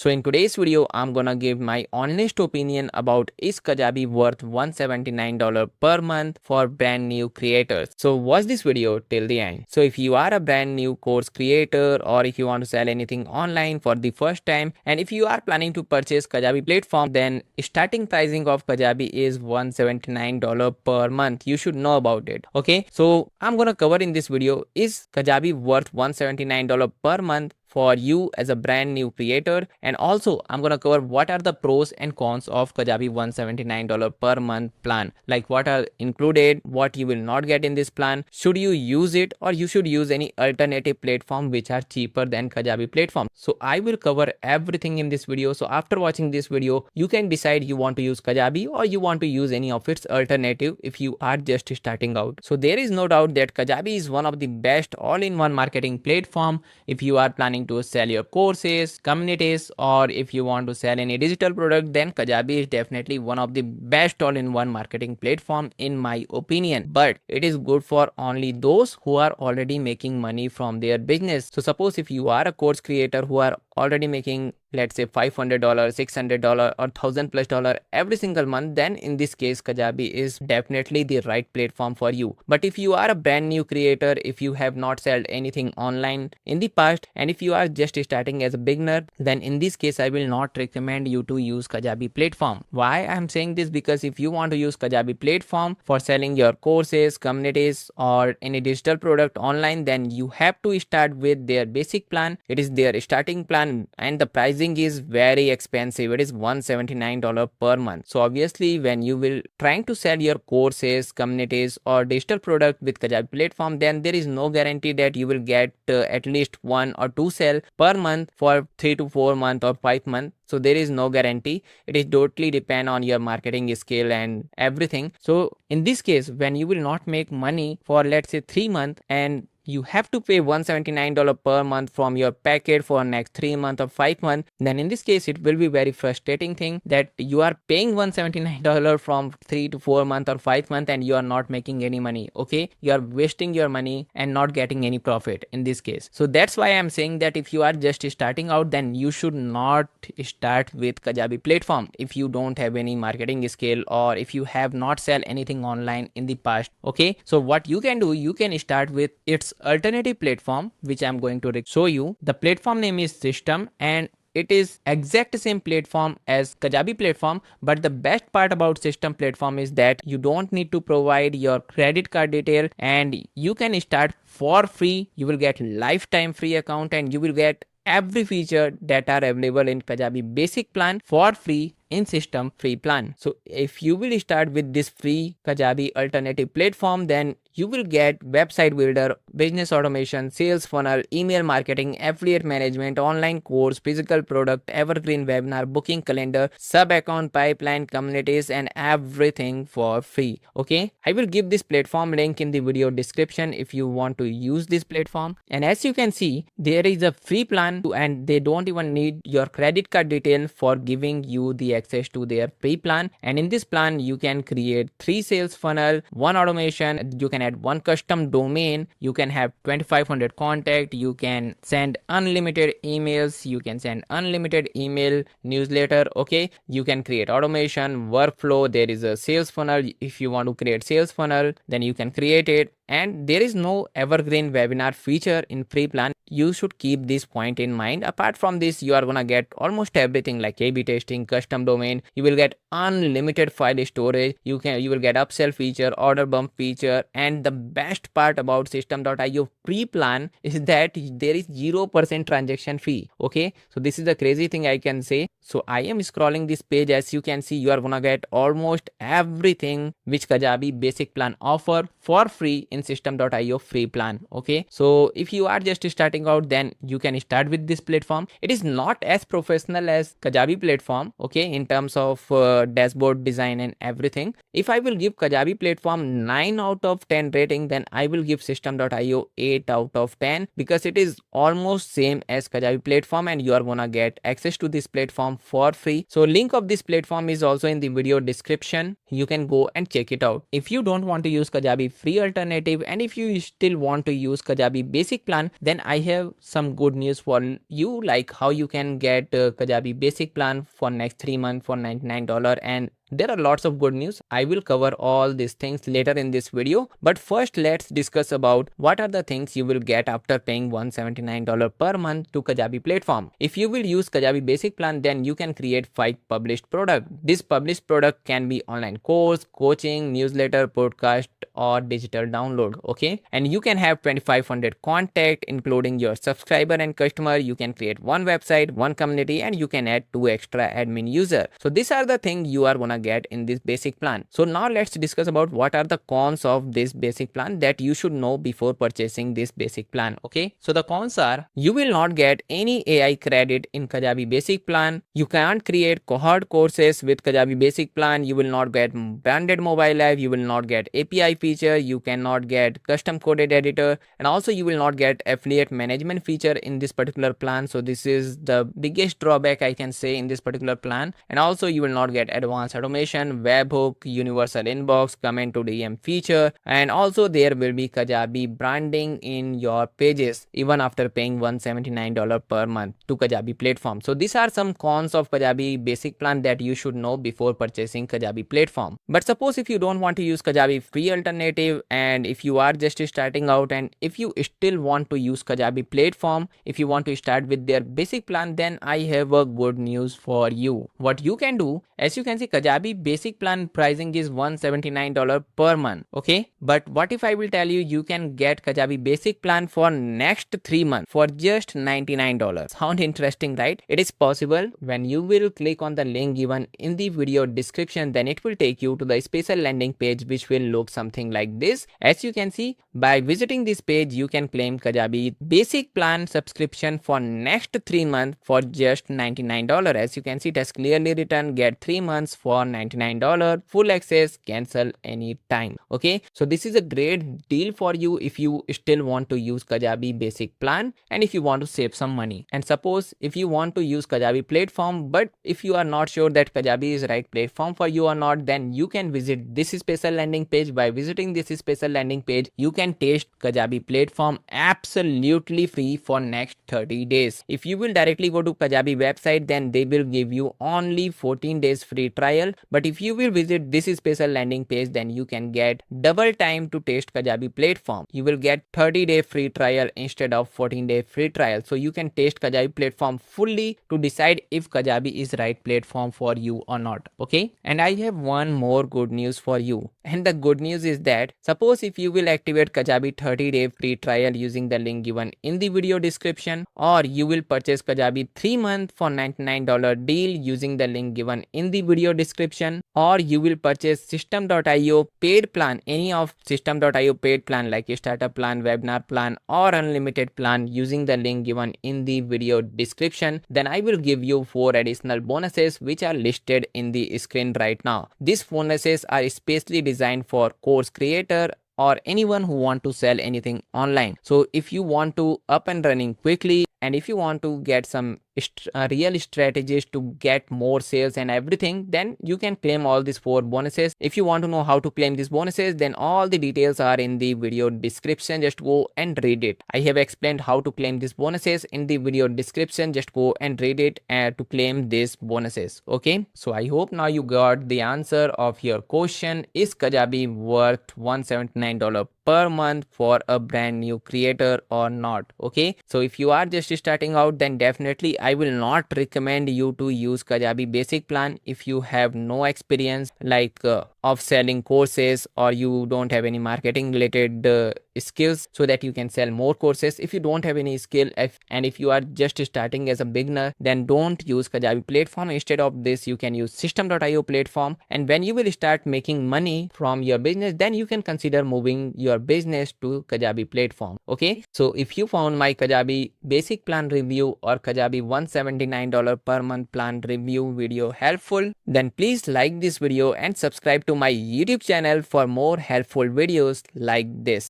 So in today's video, I'm gonna give my honest opinion about is Kajabi worth $179 per month for brand new creators. So watch this video till the end. So if you are a brand new course creator or if you want to sell anything online for the first time and if you are planning to purchase Kajabi platform, then starting pricing of Kajabi is $179 per month. You should know about it. Okay, so I'm gonna cover in this video, is Kajabi worth $179 per month for you as a brand new creator, and also I'm gonna cover what are the pros and cons of Kajabi $179 per month plan, like what are included, what you will not get in this plan, should you use it or you should use any alternative platform which are cheaper than Kajabi platform. So I will cover everything in this video. So after watching this video, you can decide you want to use Kajabi or you want to use any of its alternative if you are just starting out. So there is no doubt that Kajabi is one of the best all-in-one marketing platform if you are planning to sell your courses, communities, or if you want to sell any digital product, then Kajabi is definitely one of the best all-in-one marketing platform in my opinion. But it is good for only those who are already making money from their business. So suppose if you are a course creator who are already making, let's say, $500, $600 or $1,000+ every single month, then in this case Kajabi is definitely the right platform for you. But if you are a brand new creator, if you have not sold anything online in the past and if you are just starting as a beginner, then in this case I will not recommend you to use Kajabi platform. Why I'm saying this? Because if you want to use Kajabi platform for selling your courses, communities, or any digital product online, then you have to start with their basic plan. It is their starting plan and the pricing is very expensive. It is $179 per month. So obviously when you will trying to sell your courses, communities, or digital product with Kajabi platform, then there is no guarantee that you will get at least 1 or 2 sell per month for 3 to 4 months or 5 months. So there is no guarantee. It is totally depend on your marketing skill and everything. So in this case, when you will not make money for, let's say, 3 months and you have to pay $179 per month from your packet for next 3 months or 5 months, then in this case it will be very frustrating thing that you are paying $179 from 3 to 4 months or 5 months and you are not making any money. Okay, you are wasting your money and not getting any profit in this case. So that's why I'm saying that if you are just starting out, then you should not start with Kajabi platform if you don't have any marketing skill or if you have not sell anything online in the past. Okay, so what you can do, you can start with its alternative platform, which I'm going to show you. The platform name is Systeme and it is exact same platform as Kajabi platform, but the best part about Systeme platform is that you don't need to provide your credit card detail and you can start for free. You will get lifetime free account and you will get every feature that are available in Kajabi basic plan for free in Systeme free plan. So if you will start with this free Kajabi alternative platform, then you will get website builder, business automation, sales funnel, email marketing, affiliate management, online course, physical product, evergreen webinar, booking calendar, sub account pipeline, communities, and everything for free. Okay, I will give this platform link in the video description if you want to use this platform. And as you can see, there is a free plan and they don't even need your credit card detail for giving you the access to their free plan. And in this plan you can create 3 sales funnel, 1 automation, you can add 1 custom domain, you can have 2500 contact, you can send unlimited emails, you can send unlimited email newsletter. Okay, you can create automation, workflow, there is a sales funnel. If you want to create sales funnel, then you can create it. And there is no evergreen webinar feature in free plan. You should keep this point in mind. Apart from this, you are gonna get almost everything like A/B testing, custom domain. You will get unlimited file storage. You will get upsell feature, order bump feature, and the best part about Systeme.io free plan is that there is 0% transaction fee. Okay, so this is the crazy thing I can say. So I am scrolling this page. As you can see, you are gonna get almost everything which Kajabi basic plan offer for free in Systeme.io free plan. Okay, so if you are just starting out, then you can start with this platform. It is not as professional as Kajabi platform, okay, in terms of dashboard design and everything. If I will give Kajabi platform 9 out of 10 rating, then I will give Systeme.io 8 out of 10 because it is almost same as Kajabi platform and you are gonna get access to this platform platform for free. So link of this platform is also in the video description. You can go and check it out. If you don't want to use Kajabi free alternative and if you still want to use Kajabi basic plan, then I have some good news for you, like how you can get Kajabi basic plan for next 3 months for $99, and there are lots of good news. I will cover all these things later in this video, but first let's discuss about what are the things you will get after paying $179 per month to Kajabi platform. If you will use Kajabi basic plan, then you can create 5 published product. This published product can be online course, coaching, newsletter, podcast or digital download. Okay, and you can have 2500 contact including your subscriber and customer. You can create one website, one community, and you can add 2 extra admin user. So these are the things you are gonna get in this basic plan. So now let's discuss about what are the cons of this basic plan that you should know before purchasing this basic plan. Okay, so the cons are you will not get any AI credit in Kajabi basic plan. You can't create cohort courses with Kajabi basic plan. You will not get branded mobile app. You will not get API feature. You cannot get custom coded editor, and also you will not get affiliate management feature in this particular plan. So this is the biggest drawback I can say in this particular plan. And also you will not get advanced automation, webhook, universal inbox, comment to DM feature, and also there will be Kajabi branding in your pages even after paying $179 per month to Kajabi platform. So these are some cons of Kajabi basic plan that you should know before purchasing Kajabi platform. But suppose if you don't want to use Kajabi free alternative, and if you are just starting out, and if you still want to use Kajabi platform, if you want to start with their basic plan, then I have a good news for you. What you can do, as you can see, Kajabi basic plan pricing is $179 per month. Okay, but what if I will tell you you can get Kajabi basic plan for next 3 months for just $99? Sound interesting, right? It is possible. When you will click on the link given in the video description, then it will take you to the special landing page which will look something like this. As you can see, by visiting this page you can claim Kajabi basic plan subscription for next 3 months for just $99. As you can see, it has clearly written get 3 months for $99, full access, cancel anytime. Okay, so this is a great deal for you if you still want to use Kajabi basic plan and if you want to save some money. And suppose if you want to use Kajabi platform, but if you are not sure that Kajabi is right platform for you or not, then you can visit this special landing page. By visiting this special landing page, you can test Kajabi platform absolutely free for next 30 days. If you will directly go to Kajabi website, then they will give you only 14 days free trial. But if you will visit this special landing page, then you can get double time to test Kajabi platform. You will get 30-day free trial instead of 14-day free trial. So you can test Kajabi platform fully to decide if Kajabi is right platform for you or not. Okay, and I have one more good news for you. And the good news is that suppose if you will activate Kajabi 30-day free trial using the link given in the video description, or you will purchase Kajabi 3 month for $99 deal using the link given in the video description, or you will purchase Systeme.io paid plan, any of Systeme.io paid plan like startup plan, webinar plan or unlimited plan using the link given in the video description, then I will give you 4 additional bonuses which are listed in the screen right now. These bonuses are especially designed for course creator or anyone who want to sell anything online. So if you want to up and running quickly, and if you want to get some real strategies to get more sales and everything, then you can claim all these 4 bonuses. If you want to know how to claim these bonuses, then all the details are in the video description. Just go and read it. I have explained how to claim these bonuses in the video description. Just go and read it to claim these bonuses. Okay, so I hope now you got the answer of your question. Is Kajabi worth $179 per month for a brand new creator or not? Okay, so if you are just starting out, then definitely I will not recommend you to use Kajabi basic plan if you have no experience like of selling courses, or you don't have any marketing related skills so that you can sell more courses. If you don't have any skill, and if you are just starting as a beginner, then don't use Kajabi platform. Instead of this, you can use Systeme.io platform, and when you will start making money from your business, then you can consider moving your business to Kajabi platform. Okay, so if you found my Kajabi basic plan review or Kajabi $179 per month plan review video helpful, then please like this video and subscribe to my YouTube channel for more helpful videos like this.